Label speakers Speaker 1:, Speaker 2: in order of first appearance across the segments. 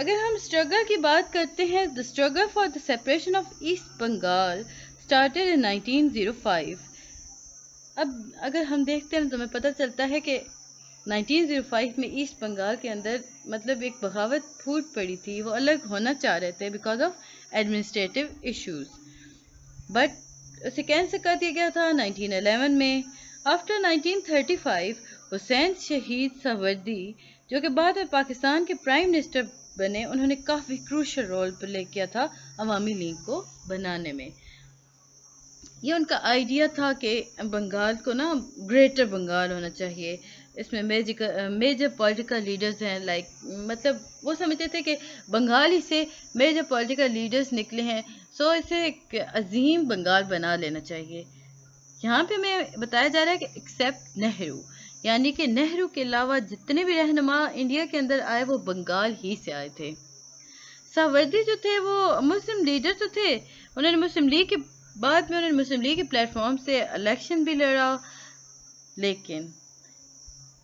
Speaker 1: اگر ہم اسٹرگل کی بات کرتے ہیں، the struggle for the separation of East Bengal started in 1905. اب اگر ہم دیکھتے ہیں تو ہمیں پتہ چلتا ہے کہ 1905 میں ایسٹ بنگال کے اندر مطلب ایک بغاوت پھوٹ پڑی تھی، وہ الگ ہونا چاہ رہے تھے because of administrative issues, but اسے کینسل کر دیا گیا تھا 1911 میں. آفٹر 1935 حسین شہید سہروردی جو کہ بعد میں پاکستان کے پرائم منسٹر بنے، انہوں نے کافی کروشل رول پلے کیا تھا عوامی لیگ کو بنانے میں. یہ ان کا آئیڈیا تھا کہ بنگال کو نا گریٹر بنگال ہونا چاہیے، اس میں میجر پولیٹیکل لیڈرز ہیں، مطلب وہ سمجھتے تھے کہ بنگال ہی سے میجر پولیٹیکل لیڈرز نکلے ہیں، سو اسے ایک عظیم بنگال بنا لینا چاہیے. یہاں پہ ہمیں بتایا جا رہا ہے کہ ایکسیپٹ نہرو، یعنی کہ نہرو کے علاوہ جتنے بھی رہنما انڈیا کے اندر آئے وہ بنگال ہی سے آئے تھے. سہروردی جو تھے وہ مسلم لیڈر تو تھے، انہوں نے مسلم لیگ کے بعد میں انہوں نے مسلم لیگ کے پلیٹ فارم سے الیکشن بھی لڑا، لیکن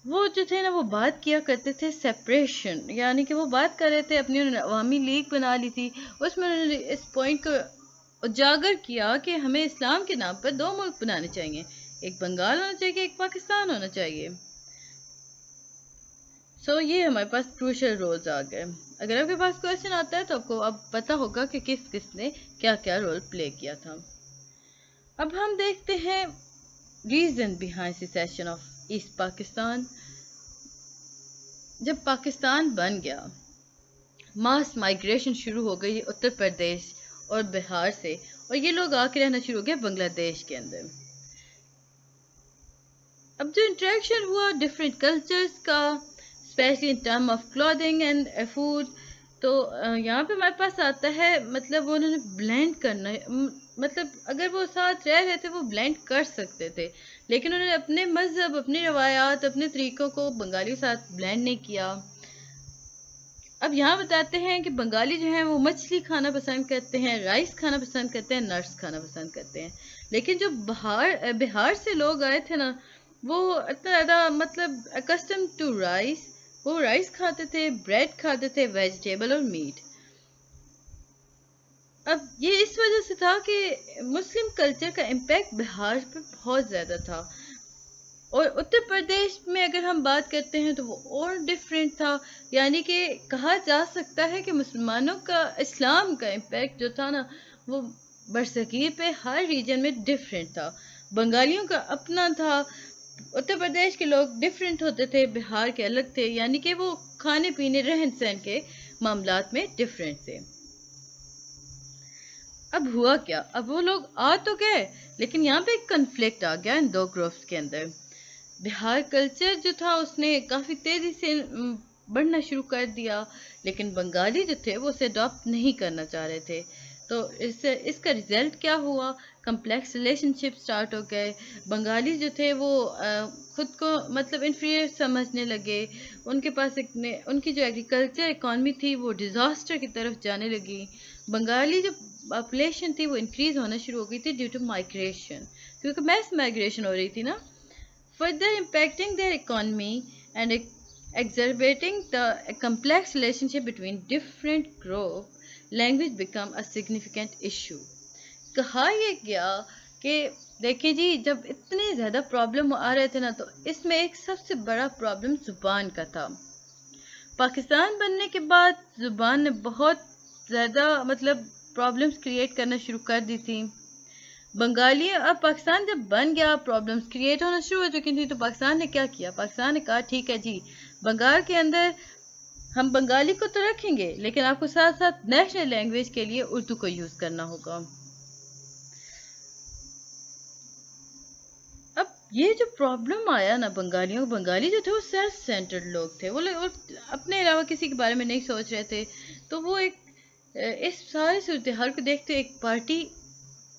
Speaker 1: وہ جو تھے نا وہ بات کیا کرتے تھے سیپریشن، یعنی کہ وہ بات کر رہے تھے اپنی، انہوں نے عوامی لیگ بنا لی تھی، اس میں انہوں نے اس پوائنٹ کو اجاگر کیا کہ ہمیں اسلام کے نام پر دو ملک بنانے چاہیے، ایک بنگال ہونا چاہیے، ایک پاکستان ہونا چاہیے. سو یہ ہمارے پاس کروشل رولز آ گئے. اگر آپ کے پاس کویشچن آتا ہے تو آپ کو اب پتہ ہوگا کہ کس کس نے کیا کیا رول پلے کیا تھا. اب ہم دیکھتے ہیں reason behind secession of East Pakistan. جب پاکستان بن گیا، ماس مائگریشن شروع ہو گئی اتر پردیش اور بہار سے، اور یہ لوگ آ کے رہنا شروع ہو گئے بنگلہ دیش کے اندر. اب جو انٹریکشن ہوا ڈفرینٹ کلچرز کا، specially in term of clothing and food, تو یہاں پہ ہمارے پاس آتا ہے مطلب انہوں نے بلینڈ کرنا، مطلب اگر وہ ساتھ رہ رہے تھے وہ بلینڈ کر سکتے تھے، لیکن انہوں نے اپنے مذہب، اپنی روایات، اپنے طریقوں کو بنگالیوں کے ساتھ بلینڈ نہیں کیا. اب یہاں بتاتے ہیں کہ بنگالی جو ہیں وہ مچھلی کھانا پسند کرتے ہیں، رائس کھانا پسند کرتے ہیں، نٹس کھانا پسند کرتے ہیں، لیکن جو بہار سے لوگ آئے تھے نا وہ اتنا زیادہ مطلب اکسٹم ٹو رائس، وہ رائس کھاتے تھے، بریڈ کھاتے تھے، ویجیٹیبل اور میٹ. اب یہ اس وجہ سے تھا کہ مسلم کلچر کا امپیکٹ بہار پہ بہت زیادہ تھا، اور اتر پردیش میں اگر ہم بات کرتے ہیں تو وہ اور ڈفرینٹ تھا. یعنی کہ کہا جا سکتا ہے کہ مسلمانوں کا اسلام کا امپیکٹ جو تھا نا وہ برصغیر پہ ہر ریجن میں ڈفرینٹ تھا. بنگالیوں کا اپنا تھا، اتر پردیش کے لوگ ڈفرینٹ ہوتے تھے، بہار کے الگ تھے، یعنی کہ وہ کھانے پینے رہن سہن کے معاملات میں ڈفرینٹ تھے. اب ہوا کیا، اب وہ لوگ آ تو گئے لیکن یہاں پہ ایک کنفلکٹ آ گیا ان دو گروپس کے اندر. بہار کلچر جو تھا اس نے کافی تیزی سے بڑھنا شروع کر دیا، لیکن بنگالی جو تھے وہ اسے اڈاپٹ نہیں کرنا چاہ رہے تھے. تو اس کا ریزلٹ کیا ہوا، کمپلیکس ریلیشن شپ سٹارٹ ہو گئے. بنگالی جو تھے وہ خود کو مطلب انفیریئر سمجھنے لگے، ان کے پاس ان کی جو ایگریکلچر اکانومی تھی وہ ڈیزاسٹر کی طرف جانے لگی. بنگالی جو پاپولیشن تھی وہ انکریز ہونا شروع ہو گئی تھی ڈیو ٹو مائگریشن، کیونکہ میس مائگریشن ہو رہی تھی نا. Further impacting their economy and exacerbating the complex relationship between different groups, language become a significant issue. کہا یہ گیا کہ دیکھیں جی جب اتنے زیادہ پرابلم آ رہے تھے نا تو اس میں ایک سب سے بڑا پرابلم زبان کا تھا. پاکستان بننے کے بعد زبان نے بہت زیادہ مطلب پرابلمس کریٹ کرنا شروع کر دی تھی. بنگالی اب پاکستان جب بن گیا پرابلمس کریٹ ہونا شروع ہو چکی تھی، تو پاکستان نے کیا کیا، پاکستان نے کہا ٹھیک ہے جی بنگال کے اندر ہم بنگالی کو تو رکھیں گے لیکن آپ کو ساتھ ساتھ نیشنل لینگویج کے لیے اردو کو یوز کرنا ہوگا. اب یہ جو پرابلم آیا نا بنگالیوں، بنگالی جو تھے وہ سیلف سینٹرڈ لوگ تھے، وہ اپنے علاوہ کسی کے بارے میں نہیں سوچ رہے تھے. تو وہ ایک اس ساری صورتحال کو دیکھتے ایک پارٹی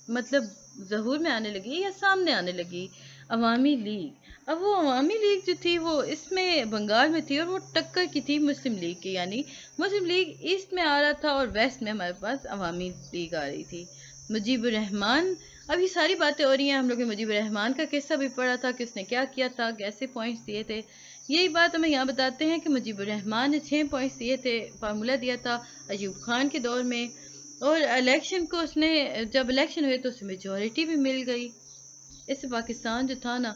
Speaker 1: مطلب ظہور میں آنے لگی یا سامنے آنے لگی، عوامی لیگ. اب وہ عوامی لیگ جو تھی وہ اس میں بنگال میں تھی اور وہ ٹکر کی تھی مسلم لیگ کی، یعنی مسلم لیگ ایسٹ میں آ رہا تھا اور ویسٹ میں ہمارے پاس عوامی لیگ آ رہی تھی. مجیب الرحمان، اب یہ ساری باتیں ہو رہی ہیں، ہم لوگ نے مجیب الرحمان کا قصہ بھی پڑھا تھا کہ اس نے کیا کیا تھا، کیسے پوائنٹس دیے تھے. یہی بات ہمیں یہاں بتاتے ہیں کہ مجیب الرحمان نے 6 پوائنٹس دیے تھے، فارمولہ دیا تھا ایوب خان کے دور میں، اور الیکشن کو اس نے، جب الیکشن ہوئے تو اسے میجورٹی بھی مل گئی۔ اس سے پاکستان جو تھا نا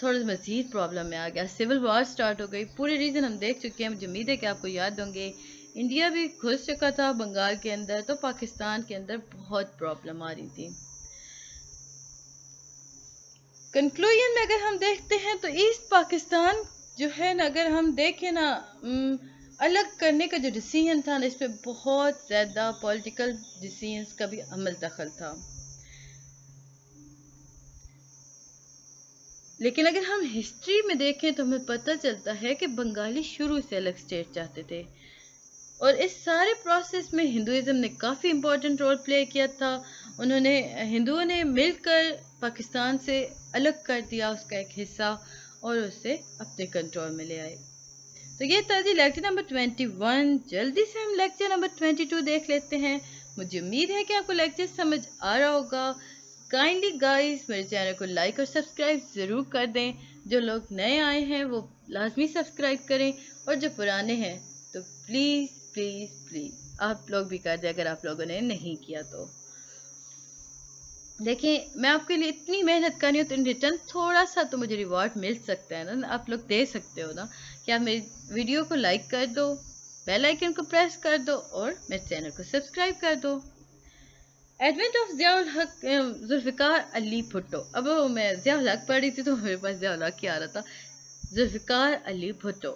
Speaker 1: تھوڑا مزید پرابلم میں آ گیا، سول وار سٹارٹ ہو گئی۔ پورے ریزن ہم دیکھ چکے ہیں، مجھے امید ہے کہ آپ کو یاد ہوں گے۔ انڈیا بھی گھس چکا تھا بنگال کے اندر، تو پاکستان کے اندر بہت پرابلم آ رہی تھی۔ کنکلوژن میں اگر ہم دیکھتے ہیں تو ایسٹ پاکستان جو ہے نا، اگر ہم دیکھیں نا، الگ کرنے کا جو ڈیسیژن تھا نا، اس پہ بہت زیادہ پولیٹیکل ڈیسیژنس کا بھی عمل دخل تھا۔ لیکن اگر ہم ہسٹری میں دیکھیں تو ہمیں پتہ چلتا ہے کہ بنگالی شروع سے الگ اسٹیٹ چاہتے تھے، اور اس سارے پروسیس میں ہندوازم نے کافی امپورٹنٹ رول پلے کیا تھا۔ ہندوؤں نے مل کر پاکستان سے الگ کر دیا اس کا ایک حصہ، اور اسے اپنے کنٹرول میں لے آئے۔ تو یہ تھا جی لیکچر نمبر 21۔ جلدی سے ہم لیکچر نمبر 22 دیکھ لیتے ہیں۔ مجھے امید ہے کہ آپ کو لیکچر سمجھ آ رہا ہوگا۔ کائنڈلی گائز میرے چینل کو لائک اور سبسکرائب ضرور کر دیں۔ جو لوگ نئے آئے ہیں وہ لازمی سبسکرائب کریں، اور جو پرانے ہیں تو پلیز پلیز پلیز آپ لوگ بھی کر دیں اگر آپ لوگوں نے نہیں کیا تو۔ دیکھیں میں آپ کے لیے اتنی محنت کر رہی ہوں، تو ان ریٹرن تھوڑا سا تو مجھے ریوارڈ مل سکتا ہے نا، آپ لوگ دے سکتے ہو نا، کہ آپ میری ویڈیو کو لائک کر دو، بیل آئیکن کو پریس کر دو، اور میرے چینل کو سبسکرائب کر دو۔ ایڈوینٹ آف ضیاء الحق ذوالفقار علی بھٹو۔ اب میں ضیاء الحق پڑھ رہی تھی تو میرے پاس ضیاء الحق ہی آ رہا تھا، ذوالفقار علی بھٹو۔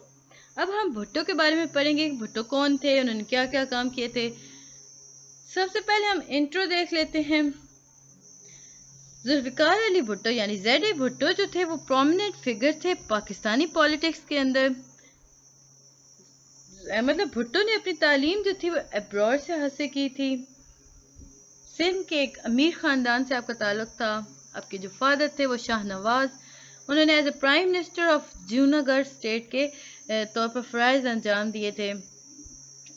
Speaker 1: اب ہم بھٹو کے بارے میں پڑھیں گے کہ بھٹو کون تھے، انہوں نے کیا کیا کام کیے تھے۔ سب سے پہلے ہم انٹرو دیکھ لیتے ہیں۔ ذوالفقار علی بھٹو یعنی زیڈ اے بھٹو جو تھے، وہ پرومیننٹ فگر تھے پاکستانی پالیٹکس کے اندر۔ مطلب بھٹو نے اپنی تعلیم جو تھی وہ ابراڈ سے حاصل کی تھی۔ سندھ کے ایک امیر خاندان سے آپ کا تعلق تھا۔ آپ کے جو فادر تھے وہ شاہ نواز، انہوں نے as a prime minister of Junagadh state کے طور پر فرائض انجام دیے تھے۔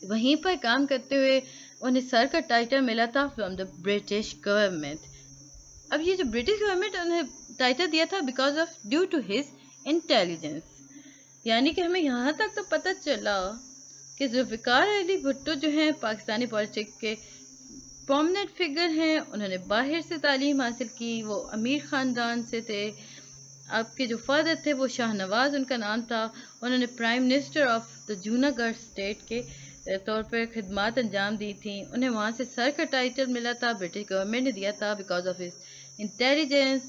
Speaker 1: وہیں پر کام کرتے ہوئے انہیں سر کا ٹائٹل ملا تھا فرام دا برٹش گورنمنٹ۔ اب یہ جو برٹش گورنمنٹ انہیں ٹائٹل دیا تھا because of due to his intelligence, یعنی کہ ہمیں یہاں تک تو پتہ چلا کہ ذوالفقار علی بھٹو جو ہیں پاکستانی پالیٹکس کے پرومیننٹ فگر ہیں۔ انہوں نے باہر سے تعلیم حاصل کی، وہ امیر خاندان سے تھے۔ آپ کے جو فادر تھے وہ شاہ نواز ان کا نام تھا، انہوں نے prime minister of the Junagadh state کے طور پر خدمات انجام دی تھیں۔ انہیں وہاں سے سر کا ٹائٹل ملا تھا، برٹش گورنمنٹ نے دیا تھا because of his intelligence.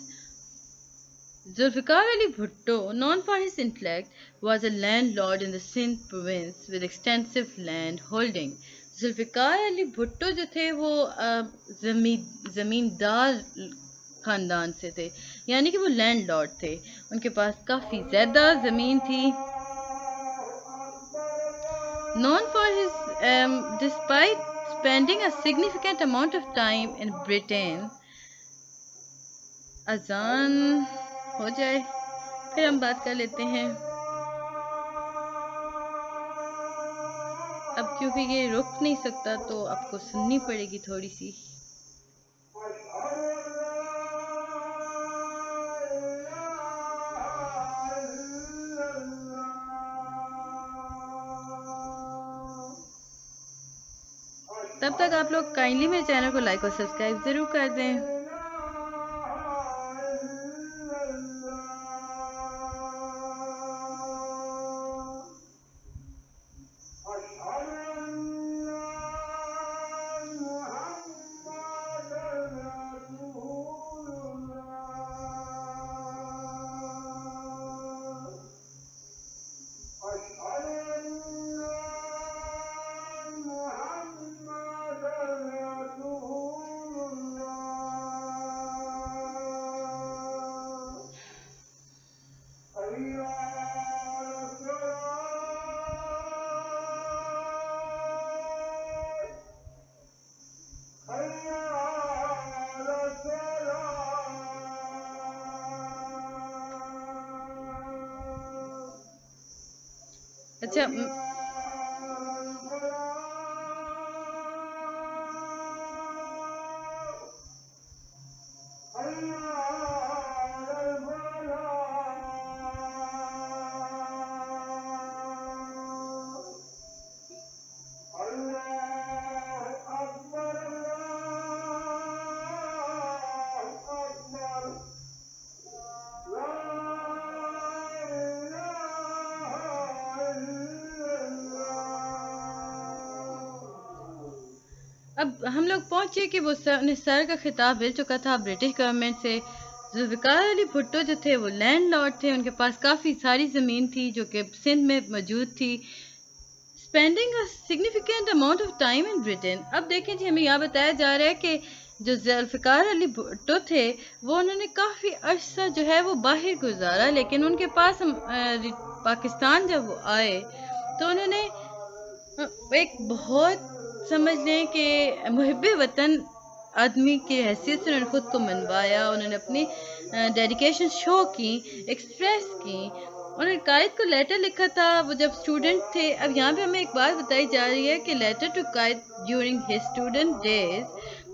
Speaker 1: Zulfikar Ali Bhutto known for his intellect was a landlord in the Sindh province with extensive land holding۔ Zulfikar Ali Bhutto جو تھے وہ زمیندار خاندان سے تھے، یعنی کہ وہ لینڈ لارڈ تھے، ان کے پاس کافی زیادہ زمین تھی۔ known for his despite spending a significant amount of time in Britain۔ اذان ہو جائے پھر ہم بات کر لیتے ہیں۔ اب کیونکہ یہ رک نہیں سکتا تو آپ کو سننی پڑے گی تھوڑی سی۔ تب تک آپ لوگ کائنڈلی میرے چینل کو لائک اور سبسکرائب ضرور کر دیں۔ اچھا اب ہم لوگ پہنچے کہ وہ انہیں سر کا خطاب مل چکا تھا برٹش گورنمنٹ سے. ذوالفقار علی بھٹو جو تھے وہ لینڈ لارڈ تھے، ان کے پاس کافی ساری زمین تھی جو کہ سندھ میں موجود تھی. Spending a significant amount of time in Britain. اب دیکھیں جی، ہمیں یہاں بتایا جا رہا ہے کہ جو ذوالفقار علی بھٹو تھے وہ انہوں نے کافی عرصہ جو ہے وہ باہر گزارا، لیکن ان کے پاس پاکستان جب وہ آئے تو انہوں نے ایک بہت سمجھ لیں کہ محب وطن آدمی کی حیثیت سے انہوں نے خود کو منوایا. انہوں نے اپنی ڈیڈیکیشن شو کی، ایکسپریس کی. انہوں نے قائد کو لیٹر لکھا تھا وہ جب اسٹوڈنٹ تھے. اب یہاں پہ ہمیں ایک بات بتائی جا رہی ہے کہ letter to Quaid during his student days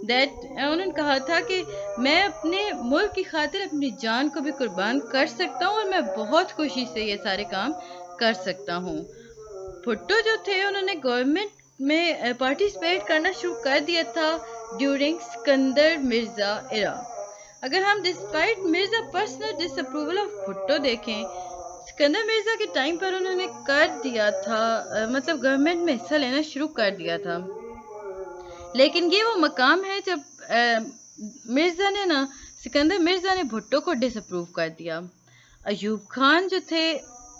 Speaker 1: that انہوں نے کہا تھا کہ میں اپنے ملک کی خاطر اپنی جان کو بھی قربان کر سکتا ہوں اور میں بہت خوشی سے یہ سارے کام کر سکتا ہوں. بھٹو جو تھے انہوں نے گورنمنٹ میں پارٹیسپیٹ کرنا شروع کر دیا تھا ڈیورنگ سکندر مرزا ایرا. اگر ہم despite Mirza personal disapproval of Bhutto دیکھیں، سکندر مرزا کے ٹائم پر انہوں نے کر دیا تھا مطلب گورنمنٹ میں حصہ لینا شروع کر دیا تھا. لیکن یہ وہ مقام ہے جب مرزا نے نا سکندر مرزا نے بھٹو کو ڈس اپروو کر دیا. ایوب خان جو تھے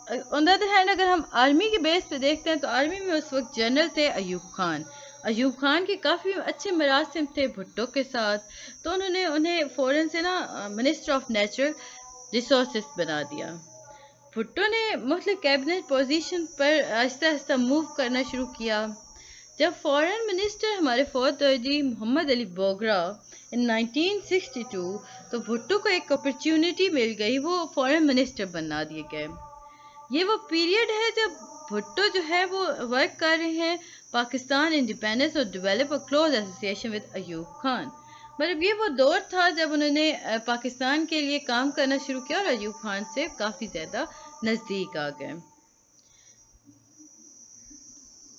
Speaker 1: آن دا ادر ہینڈ، اگر ہم آرمی کے بیس پہ دیکھتے ہیں تو آرمی میں اس وقت جنرل تھے ایوب خان. ایوب خان کے کافی اچھے مراسم تھے بھٹو کے ساتھ، تو انہوں نے انہیں فوراً سے نا منسٹر آف نیچرل ریسورسز بنا دیا. بھٹو نے مختلف کیبنٹ پوزیشن پر آہستہ آہستہ موو کرنا شروع کیا. جب فورن منسٹر ہمارے فوت ہوئے جی محمد علی بوگرا ان 1962 تو بھٹو کو ایک اپرچونٹی مل گئی، وہ فورن منسٹر بنا دیے گئے. یہ وہ پیریڈ ہے جب بھٹو جو ہے وہ ورک کر رہے ہیں پاکستان انڈیپینڈنس اور develop a close association with Ayub Khan. مطلب یہ وہ دور تھا جب انہوں نے پاکستان کے لیے کام کرنا شروع کیا اور ایوب خان سے کافی زیادہ نزدیک آ گئے.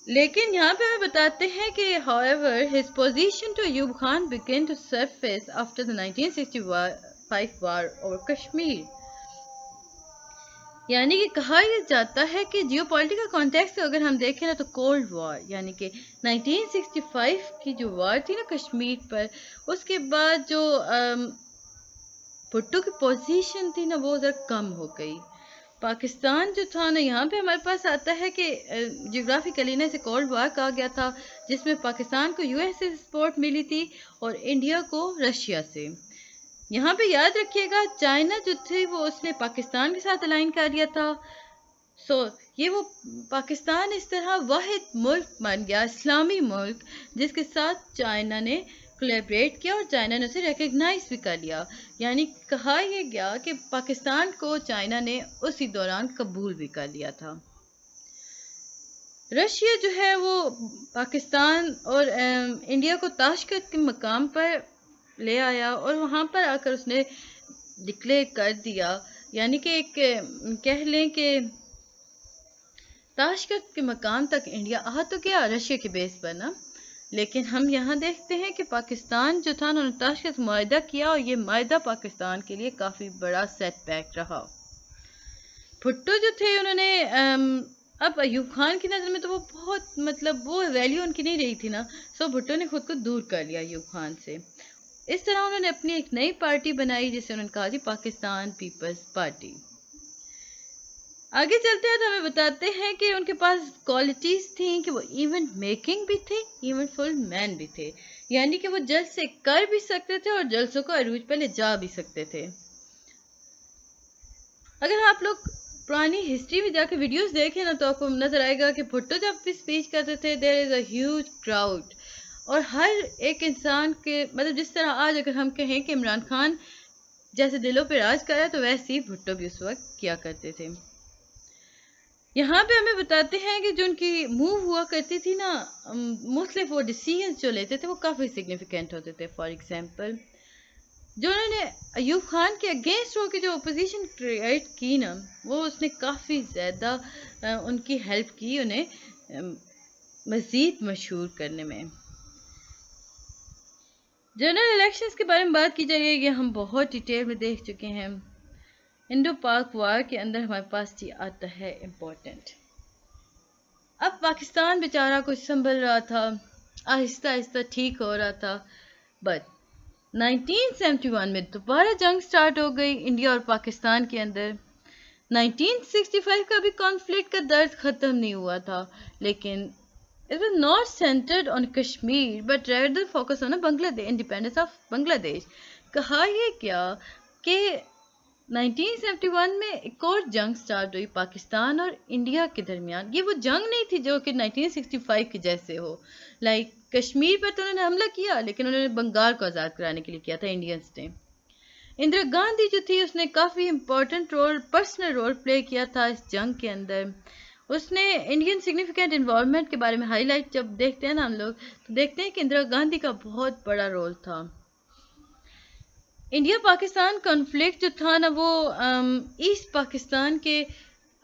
Speaker 1: لیکن یہاں پہ ہمیں بتاتے ہیں کہ however his position to Ayub Khan began to surface after the 1965 war over Kashmir. یعنی کہ کہا یہ جاتا ہے کہ جیو پولیٹیکل کانٹیکسٹ اگر ہم دیکھیں نا تو کولڈ وار یعنی کہ 1965 کی جو وار تھی نا کشمیر پر، اس کے بعد جو بھٹو کی پوزیشن تھی نا وہ ذرا کم ہو گئی. پاکستان جو تھا نا یہاں پہ ہمارے پاس آتا ہے کہ جغرافیکلی نا اسے کولڈ وار کہا گیا تھا، جس میں پاکستان کو یو ایس سے سپورٹ ملی تھی اور انڈیا کو رشیا سے. یہاں پہ یاد رکھیے گا چائنا جو تھی وہ اس نے پاکستان کے ساتھ الائن کر لیا تھا. یہ وہ پاکستان اس طرح واحد ملک بن گیا، اسلامی ملک، جس کے ساتھ چائنا نے کولیبریٹ کیا اور چائنا نے اسے ریکگنائز بھی کر لیا. یعنی کہا یہ گیا کہ پاکستان کو چائنا نے اسی دوران قبول بھی کر لیا تھا. رشیا جو ہے وہ پاکستان اور انڈیا کو تاشکند کے مقام پر لے آیا اور وہاں پر آ کر اس نے ڈکلیئر کر دیا، یعنی کہ ایک کہہ لیں کہ تاشکند کے مقام تک انڈیا آ تو گیا رشیا کے بیس پر نا. لیکن ہم یہاں دیکھتے ہیں کہ پاکستان جو تھا انہوں نے تاشکند معاہدہ کیا اور یہ معاہدہ پاکستان کے لیے کافی بڑا سیٹ بیک رہا. بھٹو جو تھے انہوں نے اب ایوب خان کی نظر میں تو وہ بہت مطلب وہ ویلیو ان کی نہیں رہی تھی نا، سو بھٹو نے خود کو دور کر لیا ایوب خان سے. اس طرح انہوں نے اپنی ایک نئی پارٹی بنائی جسے انہوں نے کہا جی پاکستان پیپلز پارٹی. آگے چلتے ہیں تو ہمیں بتاتے ہیں کہ ان کے پاس کوالٹیز تھیں کہ وہ ایونٹ میکنگ بھی تھے، ایونٹ فل مین بھی تھے، یعنی کہ وہ جلسے کر بھی سکتے تھے اور جلسوں کو عروج پہ لے جا بھی سکتے تھے. اگر آپ لوگ پرانی ہسٹری میں جا کے ویڈیوز دیکھیں نا تو آپ کو نظر آئے گا کہ بھٹو جب بھی اسپیچ کرتے تھے دیر از اے ہیوج کراؤڈ، اور ہر ایک انسان کے مطلب جس طرح آج اگر ہم کہیں کہ عمران خان جیسے دلوں پہ راج کر رہا ہے تو ویسے ہی بھٹو بھی اس وقت کیا کرتے تھے. یہاں پہ ہمیں بتاتے ہیں کہ جو ان کی موو ہوا کرتی تھی نا مختلف وہ ڈیسیژنز جو لیتے تھے وہ کافی سگنیفیکینٹ ہوتے تھے. فار ایگزامپل جو انہوں نے ایوب خان کے اگینسٹ ہو کے جو اپوزیشن کریٹ کی نا وہ اس نے کافی زیادہ ان کی ہیلپ کی انہیں مزید مشہور کرنے میں. جنرل الیکشنز کے بارے میں بات کی جائے یہ ہم بہت ڈیٹیل میں دیکھ چکے ہیں. انڈو پاک وار کے اندر ہمارے پاس جی آتا ہے امپورٹنٹ. اب پاکستان بیچارہ کچھ سنبھل رہا تھا، آہستہ آہستہ ٹھیک ہو رہا تھا. بٹ 1971 میں دوبارہ جنگ سٹارٹ ہو گئی انڈیا اور پاکستان کے اندر. 1965 کا بھی کانفلکٹ کا درد ختم نہیں ہوا تھا, لیکن it was not centered on Kashmir but rather focused on Bangladesh, independence of Bangladesh. کہا یہ کیا کہ 1971 میں ایک اور جنگ سٹارٹ ہوئی پاکستان اور انڈیا کے درمیان. یہ وہ جنگ نہیں تھی جو کہ 1965 کے جیسے ہو. لائک کشمیر پر تو انہوں نے حملہ کیا, لیکن انہوں نے بنگال کو آزاد کرانے کے لیے کیا تھا انڈینس نے. اندرا گاندھی جو تھی اس نے کافی important role, personal role play کیا تھا اس جنگ کے اندر. اس نے انڈین سگنیفیکینٹ انوالومنٹ کے بارے میں ہائی لائٹ جب دیکھتے ہیں نا ہم لوگ, تو دیکھتے ہیں کہ اندرا گاندھی کا بہت بڑا رول تھا. انڈیا پاکستان کانفلکٹ جو تھا نا وہ ایسٹ پاکستان کے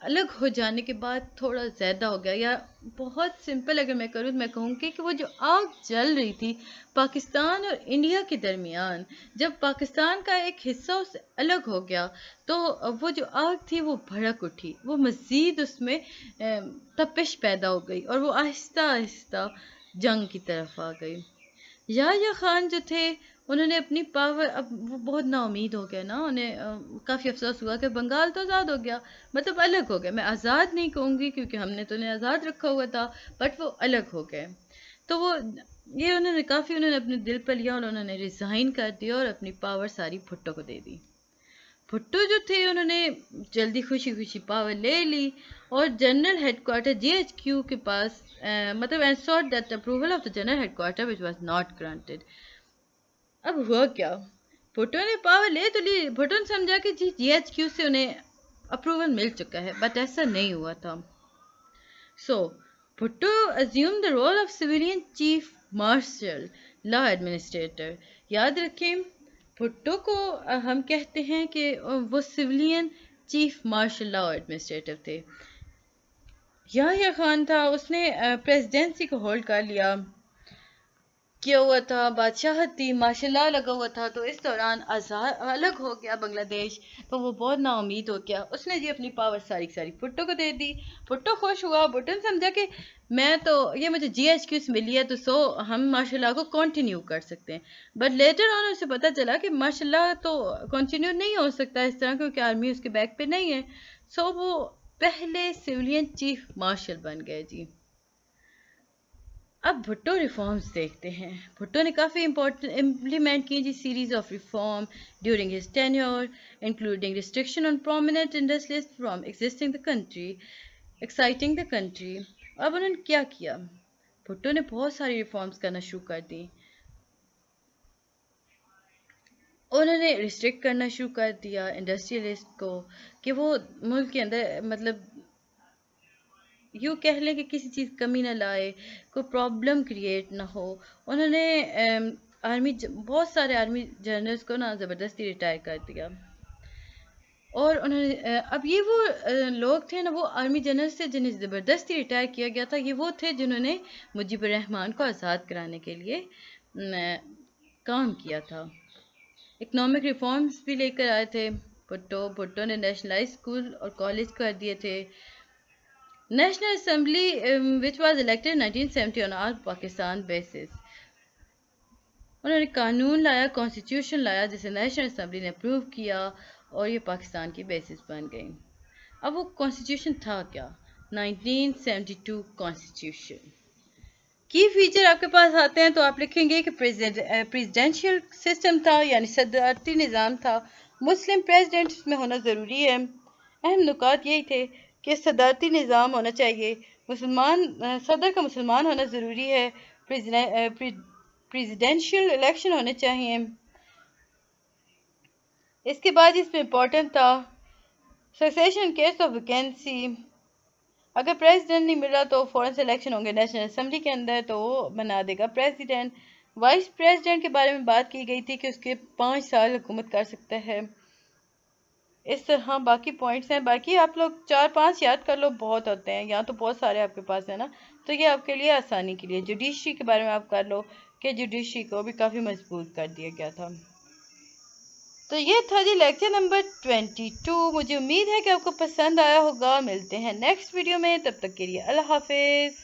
Speaker 1: الگ ہو جانے کے بعد تھوڑا زیادہ ہو گیا. یا بہت سمپل اگر میں کروں تو میں کہوں کہ وہ جو آگ جل رہی تھی پاکستان اور انڈیا کے درمیان, جب پاکستان کا ایک حصہ اس سے الگ ہو گیا تو وہ جو آگ تھی وہ بھڑک اٹھی, وہ مزید اس میں تپش پیدا ہو گئی اور وہ آہستہ آہستہ جنگ کی طرف آ گئی. یحییٰ خان جو تھے انہوں نے اپنی پاور, اب وہ بہت نا امید ہو گیا نا, انہیں کافی افسوس ہوا کہ بنگال تو آزاد ہو گیا, مطلب الگ ہو گئے. میں آزاد نہیں کہوں گی کیونکہ ہم نے تو انہیں آزاد رکھا ہوا تھا, بٹ وہ الگ ہو گئے. تو وہ یہ انہوں نے اپنے دل پر لیا اور انہوں نے ریزائن کر دیا اور اپنی پاور ساری بھٹو کو دے دی. بھٹو جو تھے انہوں نے جلدی خوشی خوشی پاور لے لی اور جنرل ہیڈ کوارٹر GHQ کے پاس مطلب in short that approval of the general headquarter which was not granted. اب ہوا کیا, بھٹو نے پاور لے تو لی, بھٹو نے سمجھا کہ GHQ سے انہیں اپروول مل چکا ہے, بٹ ایسا نہیں ہوا تھا. سو Bhutto assumed the role of civilian chief marshal law administrator. یاد رکھیں بھٹو کو ہم کہتے ہیں کہ وہ civilian chief martial law administrator تھے. یحییٰ خان تھا, اس نے پریزیڈنسی کو ہولڈ کر لیا, کیا ہوا تھا, بادشاہت تھی, ماشاء اللہ لگا ہوا تھا. تو اس دوران الگ ہو گیا بنگلہ دیش, تو وہ بہت نا امید ہو گیا. اس نے اپنی پاور ساری بھٹو کو دے دی. بھٹو خوش ہوا, بھٹو نے سمجھا کہ میں تو یہ مجھے GHQ سے ملی ہے, تو سو ہم ماشاء اللہ کو کنٹینیو کر سکتے ہیں. بٹ لیٹر آن اسے پتہ چلا کہ ماشاء اللہ تو کنٹینیو نہیں ہو سکتا اس طرح, کیونکہ آرمی اس کے بیک پہ نہیں ہے. سو وہ پہلے سویلین چیف مارشل بن گئے جی. اب بھٹو ریفارمز دیکھتے ہیں. بھٹو نے کافی امپلیمنٹ کی جی series of reform during his tenure, including restriction on prominent industries from existing the country, exciting the country. اب انہوں نے کیا بھٹو نے بہت ساری ریفارمز کرنا شروع کر دی. انہوں نے ریسٹرکٹ کرنا شروع کر دیا انڈسٹریلسٹ کو کہ وہ ملک کے اندر مطلب یوں کہہ لیں کہ کسی چیز کمی نہ لائے, کوئی پرابلم کریٹ نہ ہو. انہوں نے بہت سارے آرمی جنرلز کو نا زبردستی ریٹائر کر دیا. اور انہوں نے اب یہ وہ لوگ تھے نا, وہ آرمی جنرل سے جنہیں زبردستی ریٹائر کیا گیا تھا, یہ وہ تھے جنہوں نے مجیب الرحمان کو آزاد کرانے کے لیے کام کیا تھا. اکنامک ریفارمز بھی لے کر آئے تھے بھٹو نے نیشنلائز اسکول اور کالج کر دیے تھے. National assembly which was elected in 1970 on all Pakistan basis. انہوں نے قانون لایا, کانسٹیٹیوشن لایا, جسے نیشنل اسمبلی نے اپروو کیا اور یہ پاکستان کی بیسس بن گئی. اب وہ کانسٹیٹیوشن تھا کیا؟ 1972 کانسٹیٹیوشن. کی فیچر آپ کے پاس آتے ہیں تو آپ لکھیں گے کہ پریزیڈینشیل سسٹم تھا, یعنی صدارتی نظام تھا. مسلم پریزیڈنٹ میں ہونا ضروری ہے. اہم نکات یہی تھے کہ صدارتی نظام ہونا چاہیے, صدر کا مسلمان ہونا ضروری ہے, پریزیڈینشیل الیکشن ہونے چاہیے. اس کے بعد اس میں امپورٹنٹ تھا سکسیشن کیس آف ویکینسی. اگر پریزیڈنٹ نہیں مل رہا تو فوراً سے الیکشن ہوں گے نیشنل اسمبلی کے اندر, تو وہ بنا دے گا پریزیڈنٹ. وائس پریزیڈنٹ کے بارے میں بات کی گئی تھی کہ اس کے 5 سال حکومت کر سکتا ہے. اس طرح باقی پوائنٹس ہیں, باقی آپ لوگ 4-5 یاد کر لو, بہت ہوتے ہیں, یہاں تو بہت سارے آپ کے پاس ہیں نا, تو یہ آپ کے لیے آسانی کے لیے. جوڈیشری کے بارے میں آپ کر لو کہ جوڈیشری کو بھی کافی مضبوط کر دیا گیا تھا. تو یہ تھا جی لیکچر نمبر 22. مجھے امید ہے کہ آپ کو پسند آیا ہوگا. ملتے ہیں نیکسٹ ویڈیو میں, تب تک کے لیے اللہ حافظ.